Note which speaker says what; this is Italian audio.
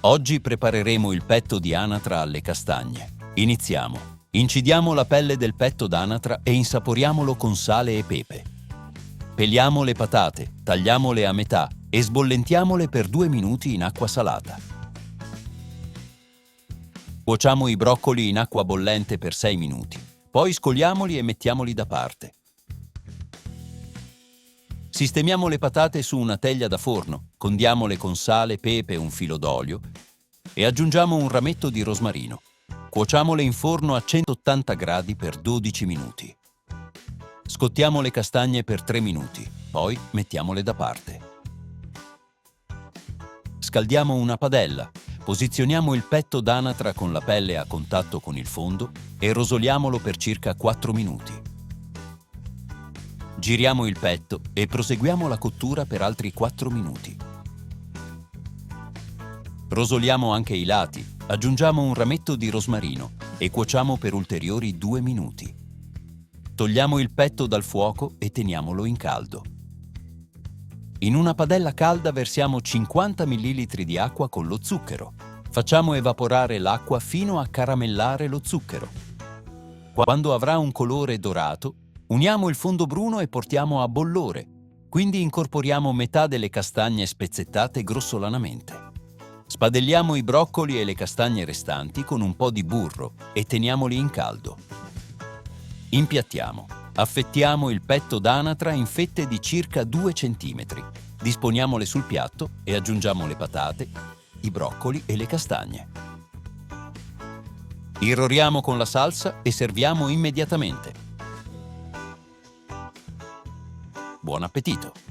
Speaker 1: Oggi prepareremo il petto di anatra alle castagne. Iniziamo. Incidiamo la pelle del petto d'anatra e insaporiamolo con sale e pepe. Peliamo le patate, tagliamole a metà e sbollentiamole per 2 minuti in acqua salata. Cuociamo i broccoli in acqua bollente per 6 minuti. Poi scoliamoli e mettiamoli da parte. Sistemiamo le patate su una teglia da forno, condiamole con sale, pepe e un filo d'olio e aggiungiamo un rametto di rosmarino. Cuociamole in forno a 180 gradi per 12 minuti. Scottiamo le castagne per 3 minuti, poi mettiamole da parte. Scaldiamo una padella, posizioniamo il petto d'anatra con la pelle a contatto con il fondo e rosoliamolo per circa 4 minuti. Giriamo il petto e proseguiamo la cottura per altri 4 minuti. Rosoliamo anche i lati, aggiungiamo un rametto di rosmarino e cuociamo per ulteriori 2 minuti. Togliamo il petto dal fuoco e teniamolo in caldo. In una padella calda versiamo 50 ml di acqua con lo zucchero. Facciamo evaporare l'acqua fino a caramellare lo zucchero. Quando avrà un colore dorato, uniamo il fondo bruno e portiamo a bollore, quindi incorporiamo metà delle castagne spezzettate grossolanamente. Spadelliamo i broccoli e le castagne restanti con un po' di burro e teniamoli in caldo. Impiattiamo. Affettiamo il petto d'anatra in fette di circa 2 cm. Disponiamole sul piatto e aggiungiamo le patate, i broccoli e le castagne. Irroriamo con la salsa e serviamo immediatamente. Buon appetito!